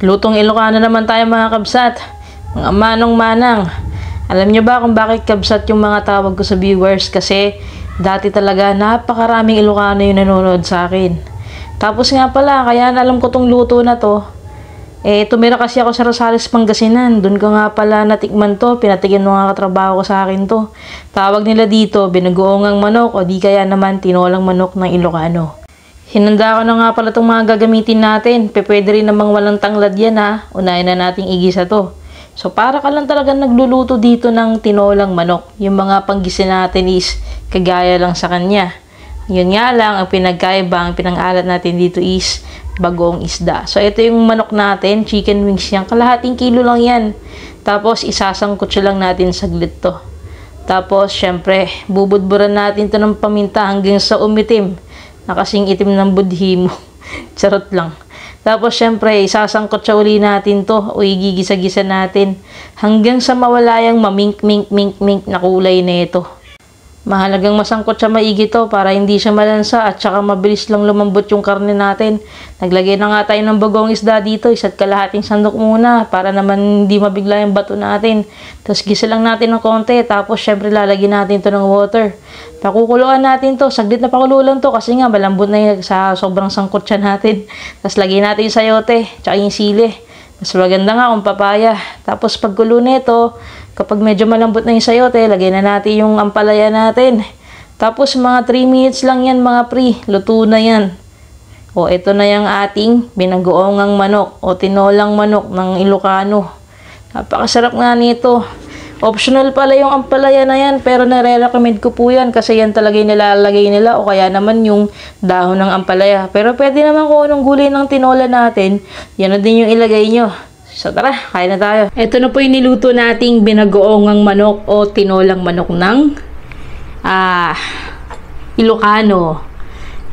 Lutong Ilocano naman tayo mga kabsat. Mga manong-manang. Alam nyo ba kung bakit kabsat yung mga tawag ko sa viewers? Kasi dati talaga napakaraming Ilocano yung nanonood sa akin. Tapos nga pala, kaya alam ko tong luto na to. Tumira kasi ako sa Rosales, Pangasinan. Doon ko nga pala natikman to. Pinatikin ng mga katrabaho ko sa akin to. Tawag nila dito, binagoongang manok o di kaya naman tinolang manok ng Ilocano. Hinanda ko na nga pala itong mga gagamitin natin. Pwede rin namang walang tanglad yan ha. Unahin na nating igisa to. So para ka lang talaga nagluluto dito ng tinolang manok. Yung mga panggisa natin is kagaya lang sa kanya. Yun nga lang, ang pinagkaiba, ang pinang-alat natin dito is bagong isda. So ito yung manok natin, chicken wings yan. Kalahating kilo lang yan. Tapos isasangkot siya lang natin saglit to. Tapos syempre, bubudburan natin to ng paminta hanggang sa umitim. Nakasing itim ng budhi mo. Charot lang. Tapos syempre, isasangkot siya uli natin to o igigisa-gisa natin hanggang sa mawala yung mamink-mink-mink-mink na kulay nito. Mahalagang masangkot siya maigi to para hindi siya malansa at saka mabilis lang lumambot yung karne natin. Naglagay na nga tayo ng bagong isda dito, 1 kalahating sandok muna para naman hindi mabigla yung bato natin. Tapos gisa lang natin ng konti, tapos syempre lalagyan natin to ng water. Pakukuluan natin to, saglit na pakulo lang to kasi nga malambot na yung sa sobrang sangkot siya natin. Tapos lagyan natin yung sayote, tsaka yung sili. Mas maganda nga kung papaya. Tapos pagkulo nito, kapag medyo malambot na yung sayote, lagyan na natin yung ampalaya natin. Tapos mga 3 minutes lang yan mga pre, luto na yan. O ito na yung ating binagoongang manok o tinolang manok ng Ilocano. Napakasarap nga nito. Optional pala yung ampalaya na yan, pero nare-recommend ko po yan kasi yan talaga yung nilalagay nila o kaya naman yung dahon ng ampalaya. Pero pwede naman kung anong gulay ng tinola natin, yan na din yung ilagay nyo. So tara, kain na tayo. Ito na po yung niluto nating binagoongang manok o tinolang manok ng Ilocano.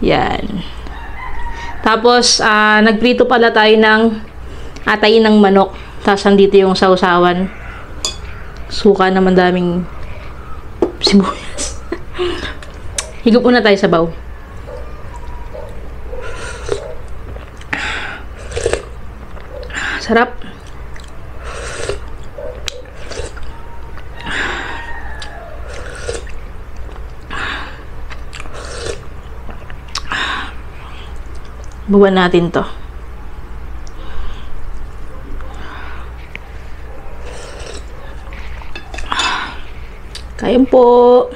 Yan. Tapos, nagprito pala tayo ng atay ng manok. Tapos andito yung sausawan. Suka naman daming sibuyas. Higop muna tayo sa baw. Sarap. Buwan natin to. Kain po.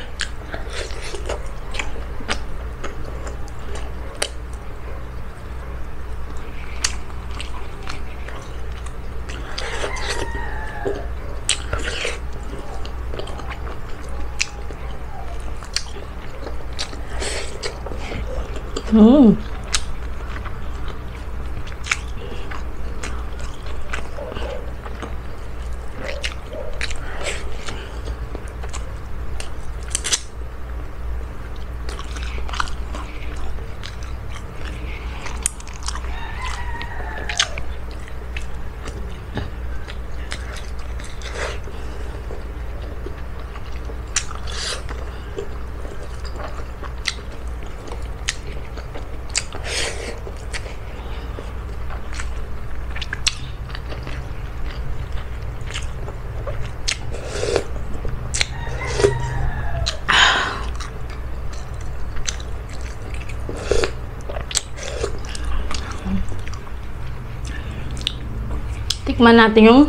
Tikman natin yung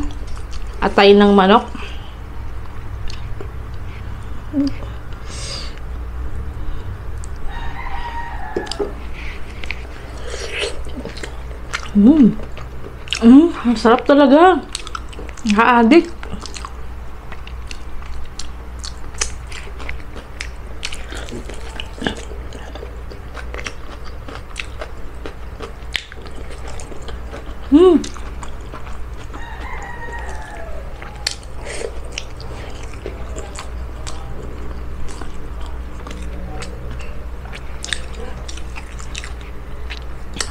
atay ng manok. Ang sarap talaga. Nakaadik.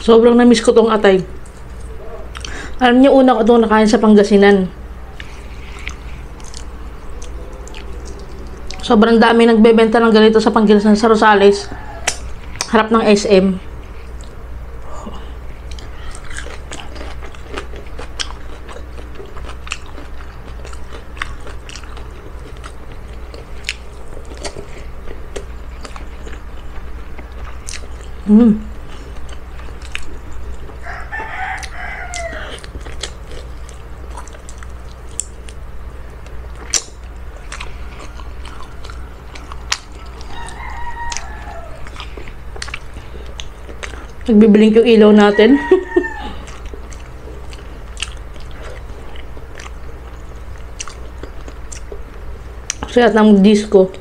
Sobrang na-miss ko tong atay. Alam niyo, una ko itong nakain sa Pangasinan. Sobrang dami nagbebenta ng ganito sa Pangasinan, sa Rosales. Harap ng SM. Mm. Nagbiblink yung ilaw natin. Siya ng disco.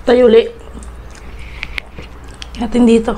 Tayo ulit. Natin dito.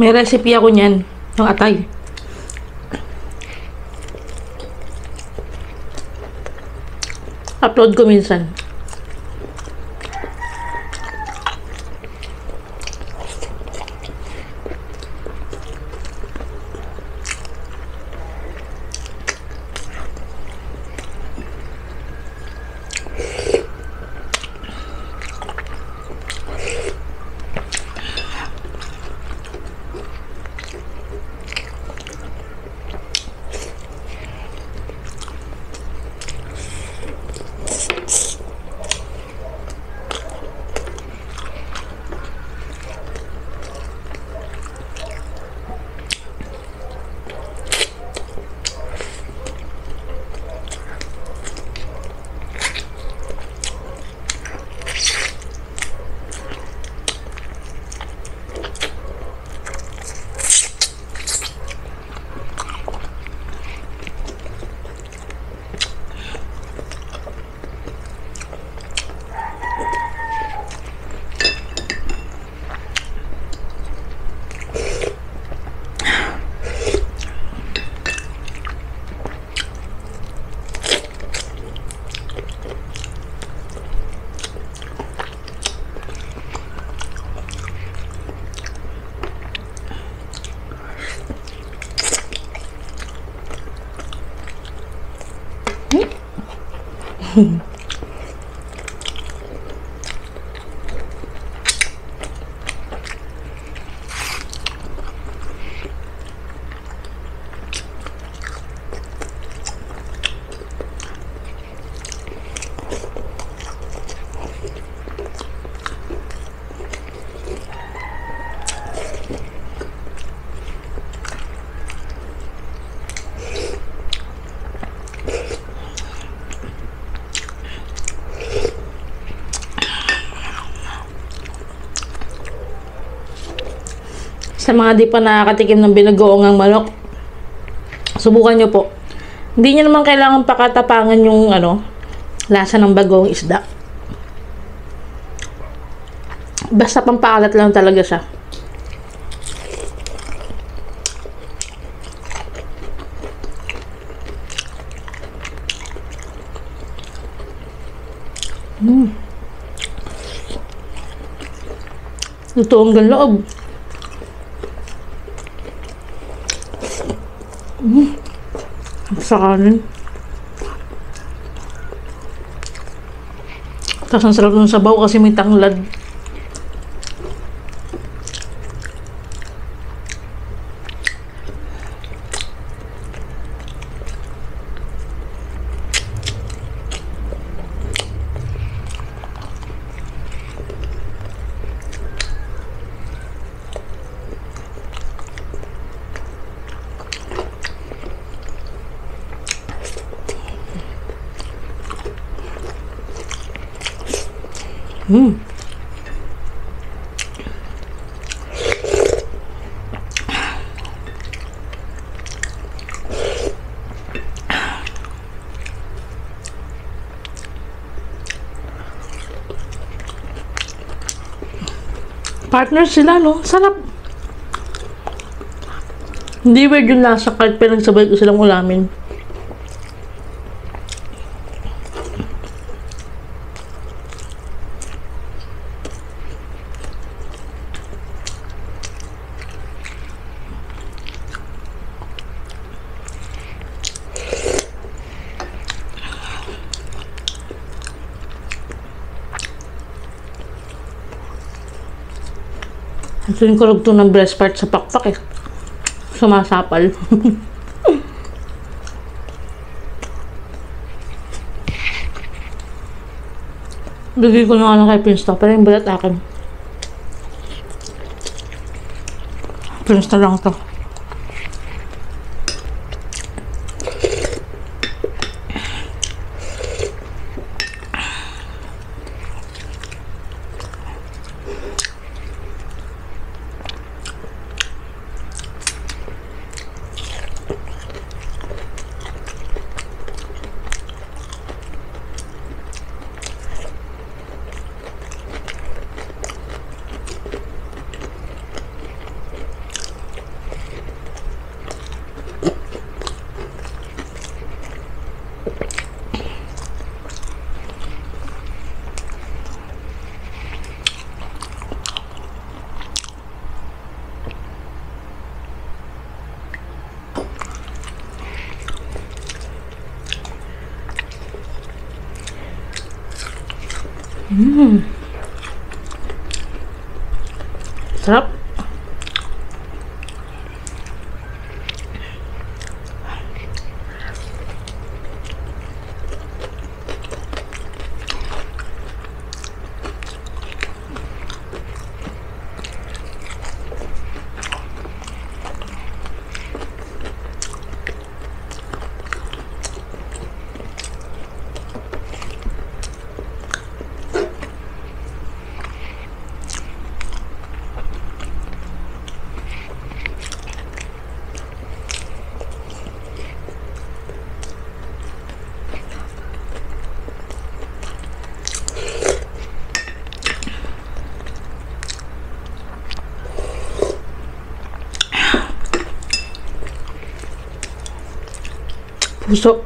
May recipe ako niyan, yung atay. Upload ko minsan. Sa mga di pa nakakatikim ng binagoongang manok, subukan nyo po. Hindi nyo naman kailangan pakatapangan yung lasa ng bagoong isda. Basta pampaalat lang talaga siya. Ito hanggang loob. Sa kanin. Tapos ang sarap ng sabaw kasi may tanglad. Partner sila, no? Sarap. Hindi weird yung lasa kahit pinagsabay ko silang ulamin. Ito yung kurugtong ng breast part sa pakpak eh. Sumasapal. Bigay ko na nga lang kay Prince to. Pero yung balat akin. Prince na lang to. Sarap. Puso.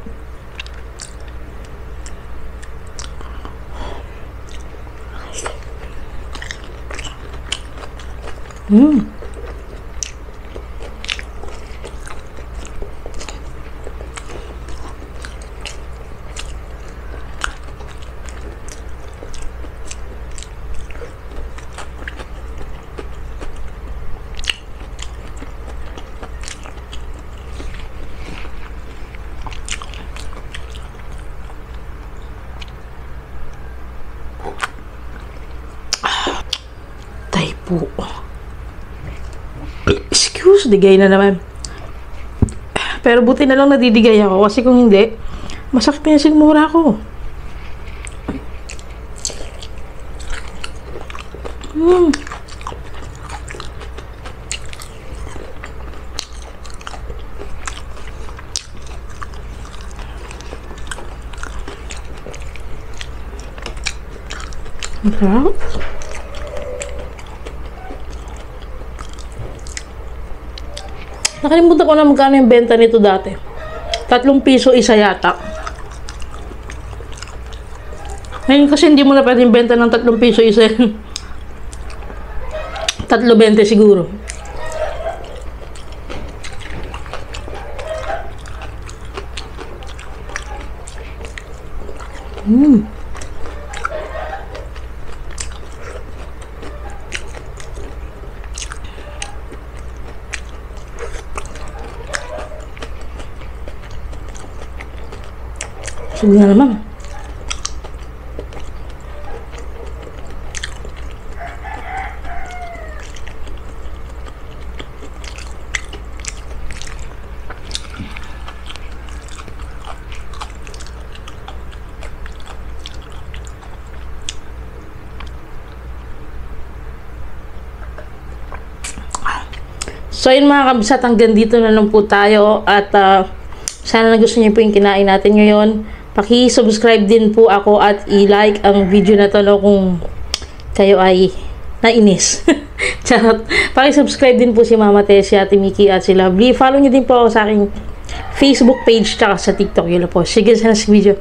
Po. Excuse, digay na naman. Pero buti na lang nadidigay ako kasi kung hindi, masakit na yung sigmura ko. Sarap. Nakalimutan ko na magkano yung benta nito dati. 3 piso isa yata. Ngayon kasi hindi mo na pwedeng benta ng 3 piso isa. 3.20 siguro. Sige na naman. So yun mga kabsat, hanggang dito na lang po tayo at sana nagustuhan niyo po yung kinain natin ngayon. Paki-subscribe din po ako at i-like ang video na to no, kung kayo ay nainis. Charot. Paki-subscribe din po si Mama Tessie, Ate Mickey at si Lovely. Follow niyo din po ako sa aking Facebook page tsaka sa TikTok. Yun na po. Sige sa next video.